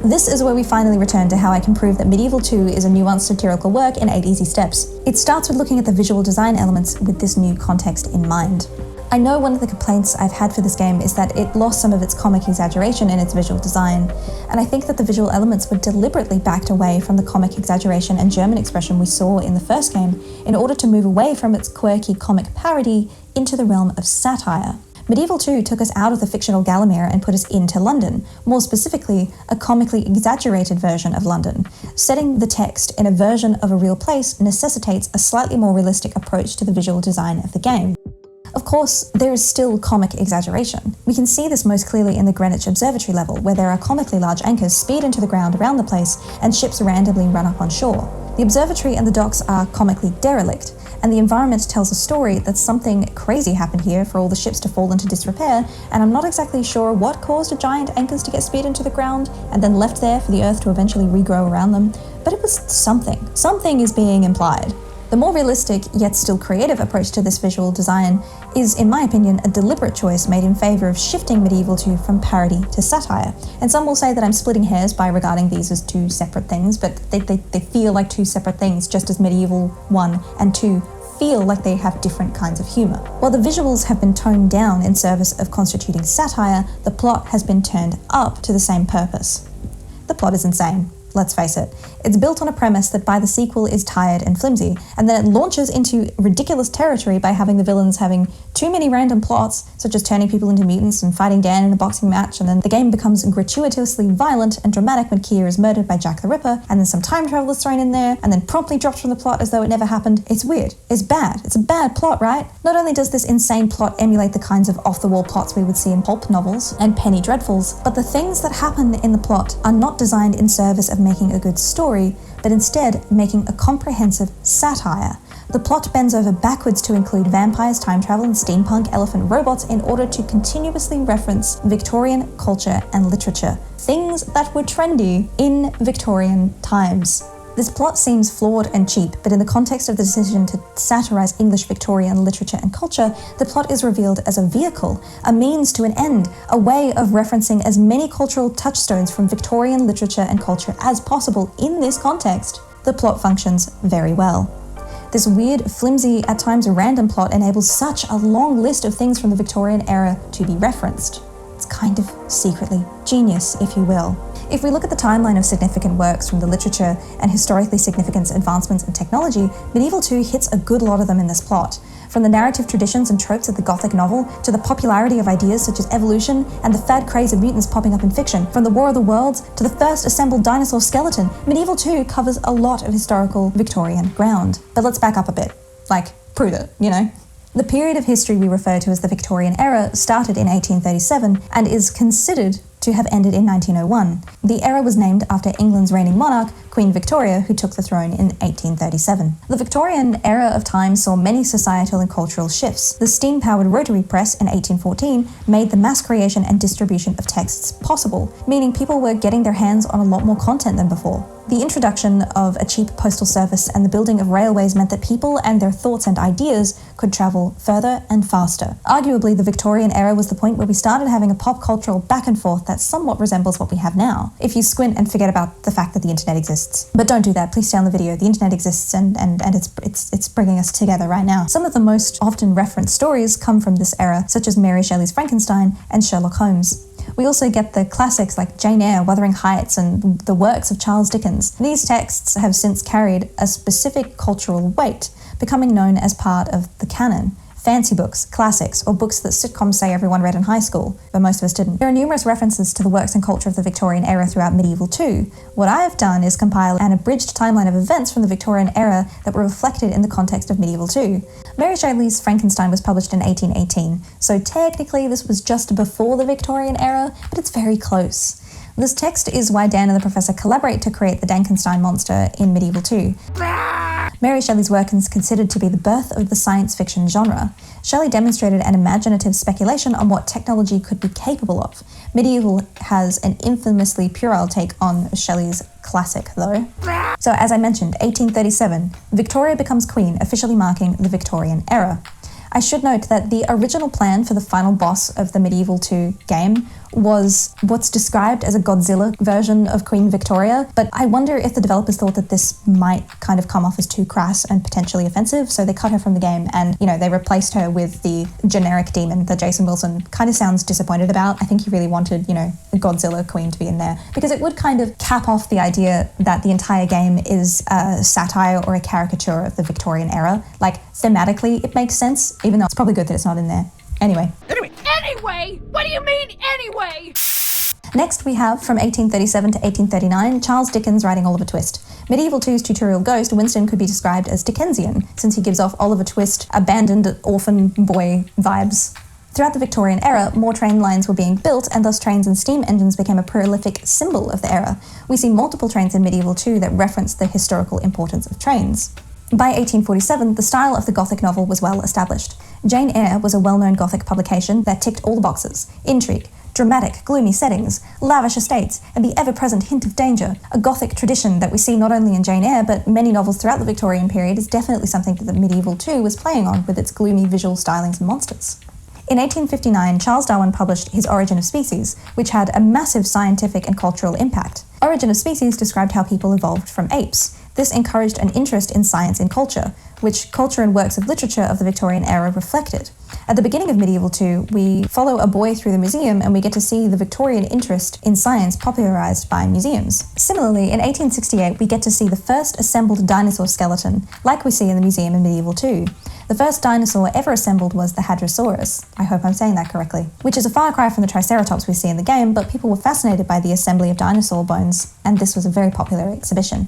Speaker 1: This is where we finally return to how I can prove that Medieval 2 is a nuanced satirical work in 8 easy steps. It starts with looking at the visual design elements with this new context in mind. I know one of the complaints I've had for this game is that it lost some of its comic exaggeration in its visual design, and I think that the visual elements were deliberately backed away from the comic exaggeration and German expression we saw in the first game in order to move away from its quirky comic parody into the realm of satire. Medieval 2 took us out of the fictional Gallowmere and put us into London, more specifically, a comically exaggerated version of London. Setting the text in a version of a real place necessitates a slightly more realistic approach to the visual design of the game. Of course, there is still comic exaggeration. We can see this most clearly in the Greenwich Observatory level, where there are comically large anchors speed into the ground around the place and ships randomly run up on shore. The observatory and the docks are comically derelict, and the environment tells a story that something crazy happened here for all the ships to fall into disrepair, and I'm not exactly sure what caused the giant anchors to get speed into the ground and then left there for the earth to eventually regrow around them, but it was something. Something is being implied. The more realistic, yet still creative approach to this visual design is, in my opinion, a deliberate choice made in favour of shifting Medieval 2 from parody to satire. And some will say that I'm splitting hairs by regarding these as two separate things, but they feel like two separate things, just as Medieval 1 and 2 feel like they have different kinds of humour. While the visuals have been toned down in service of constituting satire, the plot has been turned up to the same purpose. The plot is insane. Let's face it. It's built on a premise that by the sequel is tired and flimsy, and then it launches into ridiculous territory by having the villains having too many random plots, such as turning people into mutants and fighting Dan in a boxing match, and then the game becomes gratuitously violent and dramatic when Kia is murdered by Jack the Ripper, and then some time travel is thrown in there, and then promptly dropped from the plot as though it never happened. It's weird. It's bad. It's a bad plot, right? Not only does this insane plot emulate the kinds of off-the-wall plots we would see in pulp novels and penny dreadfuls, but the things that happen in the plot are not designed in service of making a good story, but instead making a comprehensive satire. The plot bends over backwards to include vampires, time travel, and steampunk elephant robots in order to continuously reference Victorian culture and literature, things that were trendy in Victorian times. This plot seems flawed and cheap, but in the context of the decision to satirize English Victorian literature and culture, the plot is revealed as a vehicle, a means to an end, a way of referencing as many cultural touchstones from Victorian literature and culture as possible in this context. The plot functions very well. This weird, flimsy, at times random plot enables such a long list of things from the Victorian era to be referenced. It's kind kind of secretly genius, if you will. If we look at the timeline of significant works from the literature and historically significant advancements in technology, Medieval 2 hits a good lot of them in this plot. From the narrative traditions and tropes of the Gothic novel, to the popularity of ideas such as evolution and the fad craze of mutants popping up in fiction, from the War of the Worlds to the first assembled dinosaur skeleton, Medieval 2 covers a lot of historical Victorian ground. But let's back up a bit. Prove it, you know? The period of history we refer to as the Victorian era started in 1837 and is considered to have ended in 1901. The era was named after England's reigning monarch, Queen Victoria, who took the throne in 1837. The Victorian era of time saw many societal and cultural shifts. The steam-powered rotary press in 1814 made the mass creation and distribution of texts possible, meaning people were getting their hands on a lot more content than before. The introduction of a cheap postal service and the building of railways meant that people and their thoughts and ideas could travel further and faster. Arguably, the Victorian era was the point where we started having a pop cultural back and forth that somewhat resembles what we have now, if you squint and forget about the fact that the internet exists. But don't do that, please stay on the video. The internet exists and it's bringing us together right now. Some of the most often referenced stories come from this era, such as Mary Shelley's Frankenstein and Sherlock Holmes. We also get the classics like Jane Eyre, Wuthering Heights, and the works of Charles Dickens. These texts have since carried a specific cultural weight, becoming known as part of the canon. Fancy books, classics, or books that sitcoms say everyone read in high school, but most of us didn't. There are numerous references to the works and culture of the Victorian era throughout Medieval 2. What I have done is compile an abridged timeline of events from the Victorian era that were reflected in the context of Medieval 2. Mary Shelley's Frankenstein was published in 1818, so technically this was just before the Victorian era, but it's very close. This text is why Dan and the Professor collaborate to create the Dankenstein monster in Medieval 2. Mary Shelley's work is considered to be the birth of the science fiction genre. Shelley demonstrated an imaginative speculation on what technology could be capable of. Medieval has an infamously puerile take on Shelley's classic, though. So, as I mentioned, 1837, Victoria becomes queen, officially marking the Victorian era. I should note that the original plan for the final boss of the Medieval 2 game was what's described as a Godzilla version of Queen Victoria, but I wonder if the developers thought that this might kind of come off as too crass and potentially offensive, so they cut her from the game and, they replaced her with the generic demon that Jason Wilson kind of sounds disappointed about. I think he really wanted, a Godzilla queen to be in there, because it would kind of cap off the idea that the entire game is a satire or a caricature of the Victorian era. Like, thematically, it makes sense, even though it's probably good that it's not in there. Anyway.
Speaker 3: Anyway? What do you mean, anyway?
Speaker 1: Next, we have, from 1837 to 1839, Charles Dickens writing Oliver Twist. Medieval 2's tutorial ghost, Winston, could be described as Dickensian, since he gives off Oliver Twist abandoned orphan boy vibes. Throughout the Victorian era, more train lines were being built, and thus trains and steam engines became a prolific symbol of the era. We see multiple trains in Medieval 2 that reference the historical importance of trains. By 1847, the style of the Gothic novel was well established. Jane Eyre was a well-known Gothic publication that ticked all the boxes: intrigue, dramatic, gloomy settings, lavish estates, and the ever-present hint of danger. A Gothic tradition that we see not only in Jane Eyre, but many novels throughout the Victorian period is definitely something that the Medieval 2 was playing on with its gloomy visual stylings and monsters. In 1859, Charles Darwin published his Origin of Species, which had a massive scientific and cultural impact. Origin of Species described how people evolved from apes. This encouraged an interest in science and culture, which culture and works of literature of the Victorian era reflected. At the beginning of Medieval 2, we follow a boy through the museum and we get to see the Victorian interest in science popularised by museums. Similarly, in 1868, we get to see the first assembled dinosaur skeleton, like we see in the museum in Medieval 2. The first dinosaur ever assembled was the Hadrosaurus. I hope I'm saying that correctly. Which is a far cry from the Triceratops we see in the game, but people were fascinated by the assembly of dinosaur bones, and this was a very popular exhibition.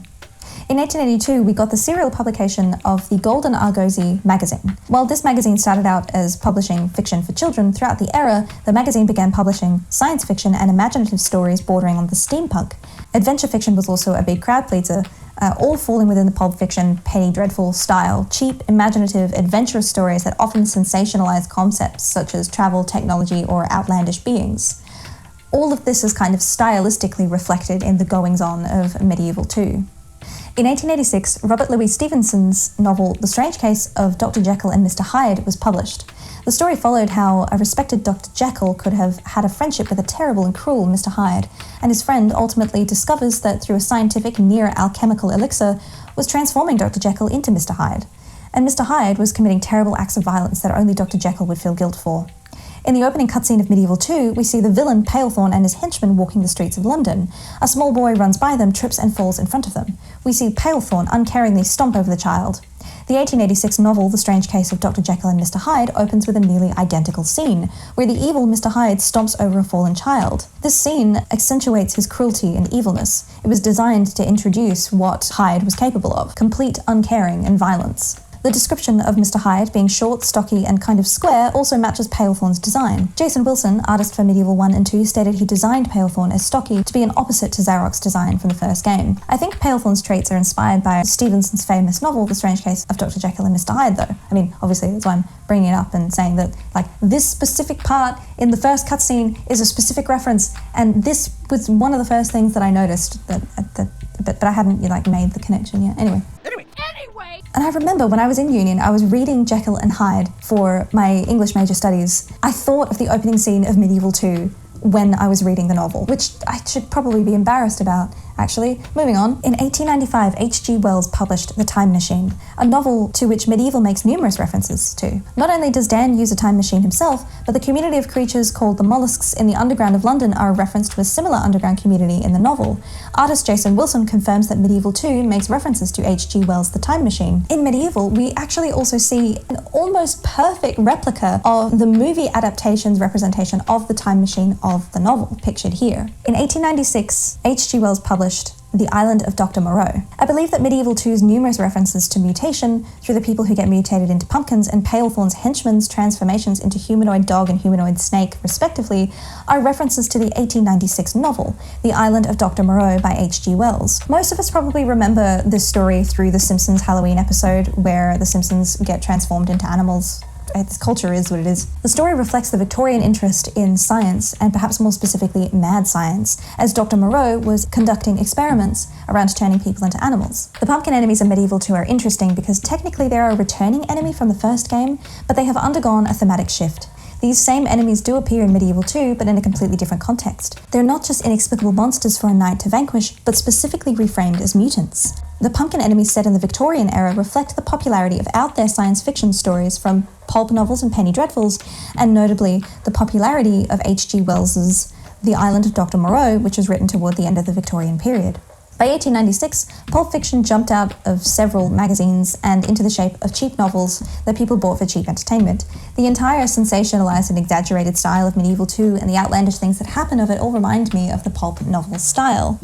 Speaker 1: In 1882, we got the serial publication of the Golden Argosy magazine. While this magazine started out as publishing fiction for children, throughout the era, the magazine began publishing science fiction and imaginative stories bordering on the steampunk. Adventure fiction was also a big crowd pleaser, all falling within the pulp fiction, penny dreadful style, cheap, imaginative, adventurous stories that often sensationalize concepts such as travel, technology, or outlandish beings. All of this is kind of stylistically reflected in the goings-on of Medieval 2. In 1886, Robert Louis Stevenson's novel The Strange Case of Dr. Jekyll and Mr. Hyde was published. The story followed how a respected Dr. Jekyll could have had a friendship with a terrible and cruel Mr. Hyde, and his friend ultimately discovers that through a scientific near-alchemical elixir was transforming Dr. Jekyll into Mr. Hyde. And Mr. Hyde was committing terrible acts of violence that only Dr. Jekyll would feel guilt for. In the opening cutscene of Medieval 2, we see the villain Palethorn and his henchmen walking the streets of London. A small boy runs by them, trips and falls in front of them. We see Palethorn uncaringly stomp over the child. The 1886 novel The Strange Case of Dr. Jekyll and Mr. Hyde opens with a nearly identical scene, where the evil Mr. Hyde stomps over a fallen child. This scene accentuates his cruelty and evilness. It was designed to introduce what Hyde was capable of: complete uncaring and violence. The description of Mr. Hyde being short, stocky, and kind of square also matches Palethorn's design. Jason Wilson, artist for Medieval 1 and 2, stated he designed Palethorn as stocky to be an opposite to Zarok's design from the first game. I think Palethorn's traits are inspired by Stevenson's famous novel, The Strange Case of Dr. Jekyll and Mr. Hyde, though. I mean, obviously, that's why I'm bringing it up and saying that, like, this specific part in the first cutscene is a specific reference, and this was one of the first things that I noticed, but I hadn't, made the connection yet. Anyway. And I remember when I was in Union, I was reading Jekyll and Hyde for my English major studies. I thought of the opening scene of Medieval 2 when I was reading the novel, which I should probably be embarrassed about, actually. Moving on. In 1895, H.G. Wells published The Time Machine, a novel to which Medieval makes numerous references to. Not only does Dan use a time machine himself, but the community of creatures called the mollusks in the underground of London are a reference to a similar underground community in the novel. Artist Jason Wilson confirms that Medieval 2 makes references to H.G. Wells' The Time Machine. In Medieval, we actually also see an almost perfect replica of the movie adaptation's representation of the time machine of the novel, pictured here. In 1896, H.G. Wells published The Island of Dr. Moreau. I believe that Medieval 2's numerous references to mutation through the people who get mutated into pumpkins and Palethorn's henchmen's transformations into humanoid dog and humanoid snake, respectively, are references to the 1896 novel, The Island of Dr. Moreau by H.G. Wells. Most of us probably remember this story through The Simpsons Halloween episode, where the Simpsons get transformed into animals. This culture is what it is. The story reflects the Victorian interest in science, and perhaps more specifically mad science, as Dr. Moreau was conducting experiments around turning people into animals. The pumpkin enemies of Medieval 2 are interesting because technically they're a returning enemy from the first game, but they have undergone a thematic shift. These same enemies do appear in Medieval 2, but in a completely different context. They're not just inexplicable monsters for a knight to vanquish, but specifically reframed as mutants. The pumpkin enemies set in the Victorian era reflect the popularity of out-there science fiction stories from pulp novels and penny dreadfuls, and notably the popularity of H.G. Wells's The Island of Dr. Moreau, which was written toward the end of the Victorian period. By 1896, pulp fiction jumped out of several magazines and into the shape of cheap novels that people bought for cheap entertainment. The entire sensationalized and exaggerated style of Medieval 2 and the outlandish things that happen of it all remind me of the pulp novel style.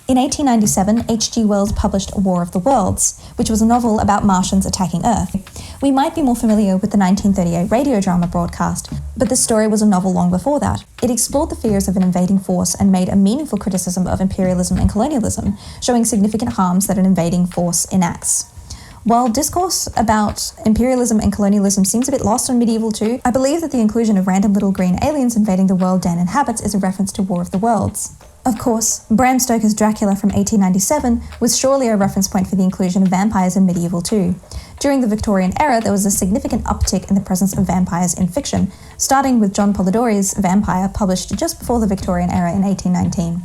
Speaker 1: In 1897, H.G. Wells published War of the Worlds, which was a novel about Martians attacking Earth. We might be more familiar with the 1938 radio drama broadcast, but this story was a novel long before that. It explored the fears of an invading force and made a meaningful criticism of imperialism and colonialism, showing significant harms that an invading force enacts. While discourse about imperialism and colonialism seems a bit lost on Medieval 2, I believe that the inclusion of random little green aliens invading the world Dan inhabits is a reference to War of the Worlds. Of course, Bram Stoker's Dracula from 1897 was surely a reference point for the inclusion of vampires in Medieval 2. During the Victorian era, there was a significant uptick in the presence of vampires in fiction, starting with John Polidori's Vampire, published just before the Victorian era in 1819,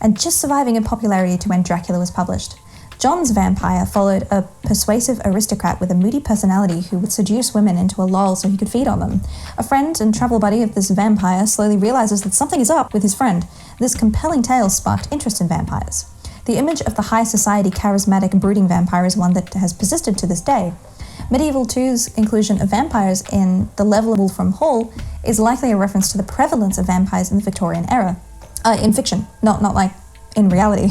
Speaker 1: and just surviving in popularity to when Dracula was published. John's vampire followed a persuasive aristocrat with a moody personality who would seduce women into a lull so he could feed on them. A friend and travel buddy of this vampire slowly realizes that something is up with his friend. This compelling tale sparked interest in vampires. The image of the high society charismatic brooding vampire is one that has persisted to this day. Medieval 2's inclusion of vampires in the level of Wolfram Hall is likely a reference to the prevalence of vampires in the Victorian era. In fiction, not like in reality.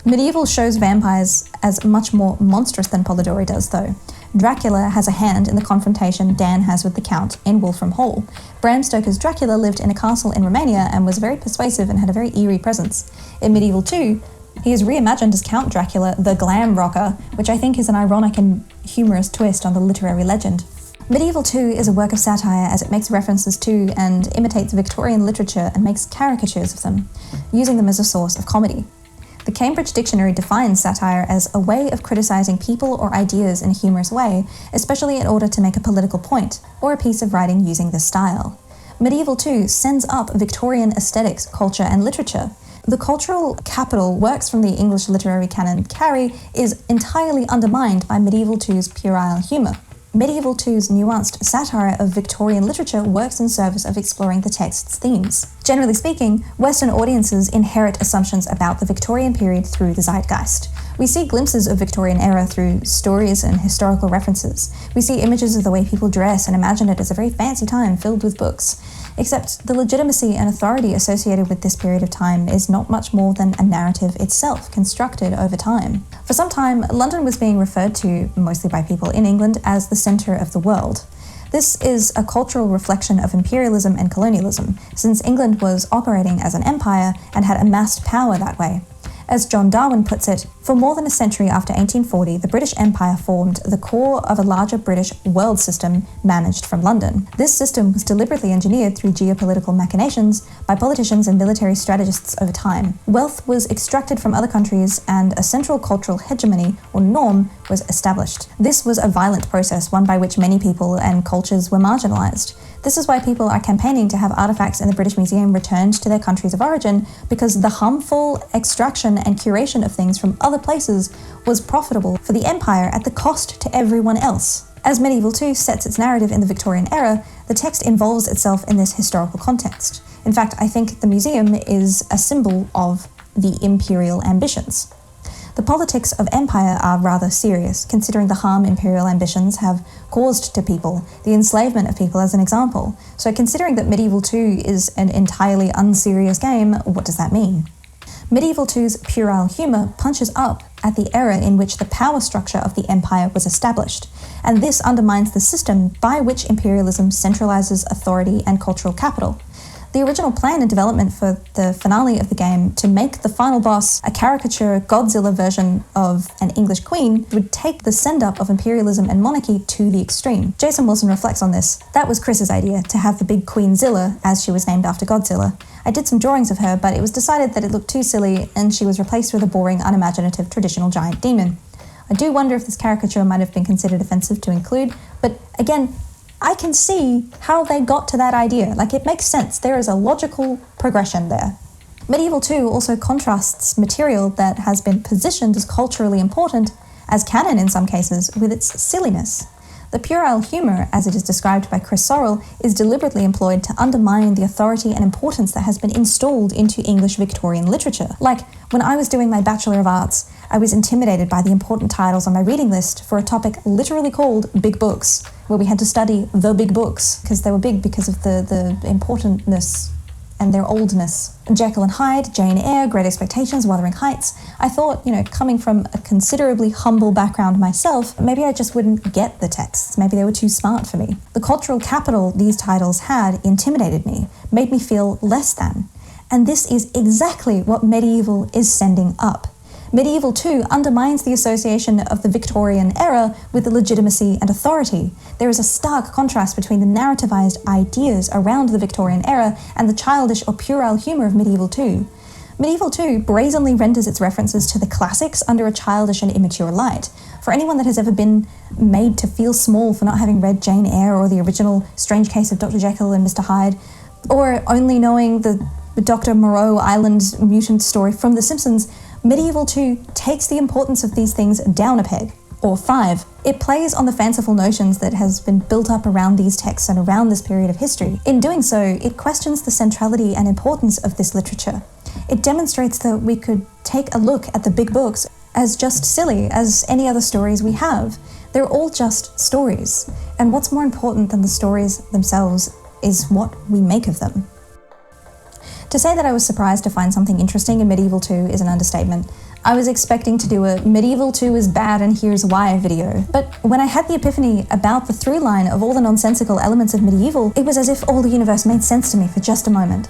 Speaker 1: Medieval shows vampires as much more monstrous than Polidori does, though. Dracula has a hand in the confrontation Dan has with the Count in Wolfram Hall. Bram Stoker's Dracula lived in a castle in Romania and was very persuasive and had a very eerie presence. In Medieval 2, he is reimagined as Count Dracula, the glam rocker, which I think is an ironic and humorous twist on the literary legend. Medieval 2 is a work of satire as it makes references to and imitates Victorian literature and makes caricatures of them, using them as a source of comedy. The Cambridge Dictionary defines satire as a way of criticizing people or ideas in a humorous way, especially in order to make a political point, or a piece of writing using this style. Medieval 2 sends up Victorian aesthetics, culture, and literature. The cultural capital works from the English literary canon carry is entirely undermined by Medieval 2's puerile humour. Medieval 2's nuanced satire of Victorian literature works in service of exploring the text's themes. Generally speaking, Western audiences inherit assumptions about the Victorian period through the zeitgeist. We see glimpses of Victorian era through stories and historical references. We see images of the way people dress and imagine it as a very fancy time filled with books. Except the legitimacy and authority associated with this period of time is not much more than a narrative itself, constructed over time. For some time, London was being referred to, mostly by people in England, as the centre of the world. This is a cultural reflection of imperialism and colonialism, since England was operating as an empire and had amassed power that way. As John Darwin puts it, for more than a century after 1840, the British Empire formed the core of a larger British world system managed from London. This system was deliberately engineered through geopolitical machinations by politicians and military strategists over time. Wealth was extracted from other countries and a central cultural hegemony, or norm, was established. This was a violent process, one by which many people and cultures were marginalized. This is why people are campaigning to have artifacts in the British Museum returned to their countries of origin, because the harmful extraction and curation of things from other places was profitable for the empire at the cost to everyone else. As Medieval 2 sets its narrative in the Victorian era, the text involves itself in this historical context. In fact, I think the museum is a symbol of the imperial ambitions. The politics of empire are rather serious, considering the harm imperial ambitions have caused to people, the enslavement of people as an example. So considering that Medieval 2 is an entirely unserious game, what does that mean? Medieval 2's puerile humour punches up at the era in which the power structure of the empire was established, and this undermines the system by which imperialism centralizes authority and cultural capital. The original plan and development for the finale of the game to make the final boss a caricature Godzilla version of an English queen would take the send-up of imperialism and monarchy to the extreme. Jason Wilson reflects on this. That was Chris's idea, to have the big Queenzilla, as she was named after Godzilla. I did some drawings of her, but it was decided that it looked too silly, and she was replaced with a boring, unimaginative, traditional giant demon. I do wonder if this caricature might have been considered offensive to include, but again, I can see how they got to that idea. Like, it makes sense. There is a logical progression there. Medieval 2 also contrasts material that has been positioned as culturally important, as canon in some cases, with its silliness. The puerile humour, as it is described by Chris Sorrell, is deliberately employed to undermine the authority and importance that has been installed into English Victorian literature. Like, when I was doing my Bachelor of Arts, I was intimidated by the important titles on my reading list for a topic literally called Big Books, where we had to study the big books, because they were big because of the importantness and their oldness. Jekyll and Hyde, Jane Eyre, Great Expectations, Wuthering Heights. I thought, coming from a considerably humble background myself, maybe I just wouldn't get the texts. Maybe they were too smart for me. The cultural capital these titles had intimidated me, made me feel less than. And this is exactly what Medieval is sending up. Medieval 2 undermines the association of the Victorian era with the legitimacy and authority. There is a stark contrast between the narrativized ideas around the Victorian era and the childish or puerile humour of Medieval 2. Medieval 2 brazenly renders its references to the classics under a childish and immature light. For anyone that has ever been made to feel small for not having read Jane Eyre or the original Strange Case of Dr. Jekyll and Mr. Hyde, or only knowing the Dr. Moreau Island mutant story from The Simpsons, Medieval 2 takes the importance of these things down a peg, or 5. It plays on the fanciful notions that has been built up around these texts and around this period of history. In doing so, it questions the centrality and importance of this literature. It demonstrates that we could take a look at the big books as just silly as any other stories we have. They're all just stories, and what's more important than the stories themselves is what we make of them. To say that I was surprised to find something interesting in Medieval 2 is an understatement. I was expecting to do a Medieval 2 is bad and here's why video. But when I had the epiphany about the through line of all the nonsensical elements of Medieval, it was as if all the universe made sense to me for just a moment.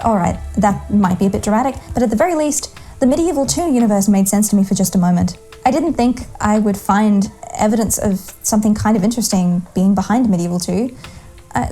Speaker 1: Alright, that might be a bit dramatic, but at the very least, the Medieval 2 universe made sense to me for just a moment. I didn't think I would find evidence of something kind of interesting being behind Medieval 2.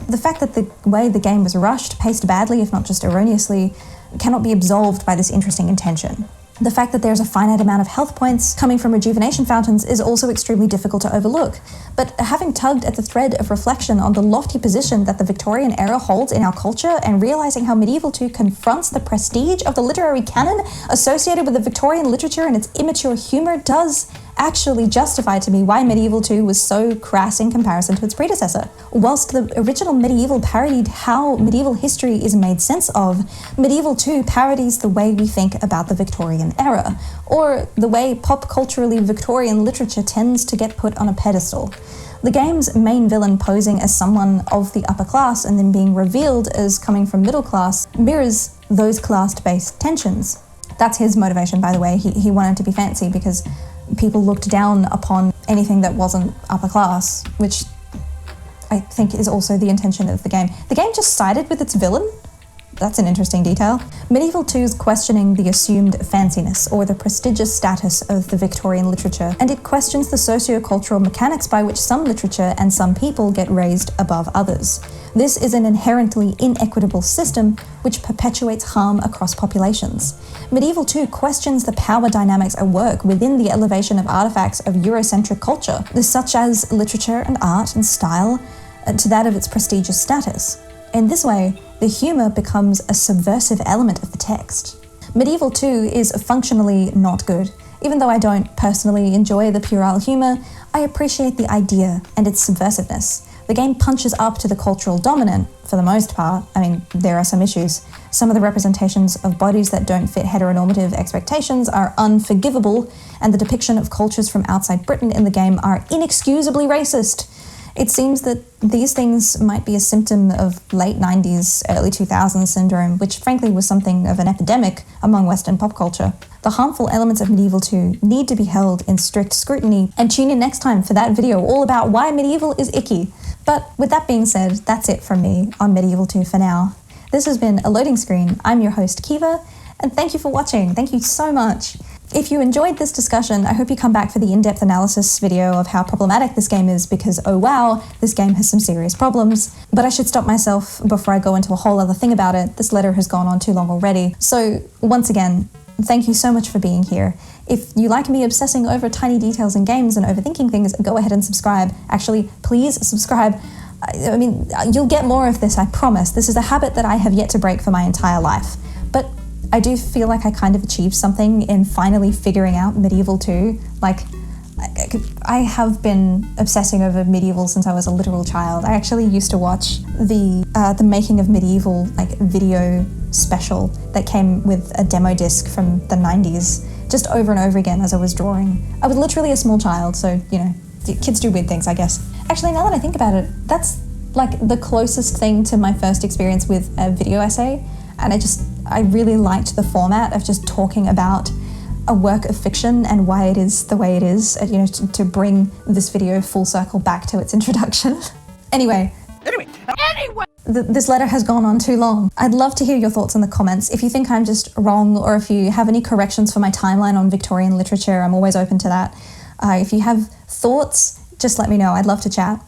Speaker 1: The fact that the way the game was rushed, paced badly, if not just erroneously, cannot be absolved by this interesting intention. The fact that there's a finite amount of health points coming from rejuvenation fountains is also extremely difficult to overlook. But having tugged at the thread of reflection on the lofty position that the Victorian era holds in our culture and realizing how Medieval 2 confronts the prestige of the literary canon associated with the Victorian literature and its immature humour does actually justify to me why Medieval 2 was so crass in comparison to its predecessor. Whilst the original Medieval parodied how medieval history is made sense of, Medieval 2 parodies the way we think about the Victorian era, or the way pop-culturally Victorian literature tends to get put on a pedestal. The game's main villain posing as someone of the upper class and then being revealed as coming from middle class mirrors those class-based tensions. That's his motivation, by the way. He wanted to be fancy because people looked down upon anything that wasn't upper class, which I think is also the intention of the game. The game just sided with its villain? That's an interesting detail. Medieval 2's questioning the assumed fanciness or the prestigious status of the Victorian literature, and it questions the socio-cultural mechanics by which some literature and some people get raised above others. This is an inherently inequitable system which perpetuates harm across populations. Medieval 2 questions the power dynamics at work within the elevation of artifacts of Eurocentric culture, such as literature and art and style, to that of its prestigious status. In this way, the humour becomes a subversive element of the text. Medieval 2 is functionally not good. Even though I don't personally enjoy the puerile humour, I appreciate the idea and its subversiveness. The game punches up to the cultural dominant, for the most part. I mean, there are some issues. Some of the representations of bodies that don't fit heteronormative expectations are unforgivable, and the depiction of cultures from outside Britain in the game are inexcusably racist. It seems that these things might be a symptom of late 90s, early 2000s syndrome, which frankly was something of an epidemic among Western pop culture. The harmful elements of Medieval 2 need to be held in strict scrutiny, and tune in next time for that video all about why Medieval is icky. But with that being said, that's it from me on Medieval 2 for now. This has been A Loading Screen. I'm your host, Kiva, and thank you for watching. Thank you so much. If you enjoyed this discussion, I hope you come back for the in-depth analysis video of how problematic this game is, because oh wow, this game has some serious problems. But I should stop myself before I go into a whole other thing about it. This letter has gone on too long already. So once again, thank you so much for being here. If you like me obsessing over tiny details in games and overthinking things, go ahead and subscribe. Actually, please subscribe. I mean, you'll get more of this, I promise. This is a habit that I have yet to break for my entire life. But I do feel like I kind of achieved something in finally figuring out Medieval 2. Like, I have been obsessing over Medieval since I was a literal child. I actually used to watch the Making of Medieval video special that came with a demo disc from the 90s, just over and over again as I was drawing. I was literally a small child, so, you know, kids do weird things, I guess. Actually, now that I think about it, that's like the closest thing to my first experience with a video essay, and I really liked the format of just talking about a work of fiction and why it is the way it is, you know, to bring this video full circle back to its introduction. Anyway. This letter has gone on too long. I'd love to hear your thoughts in the comments. If you think I'm just wrong, or if you have any corrections for my timeline on Victorian literature, I'm always open to that. If you have thoughts, just let me know. I'd love to chat.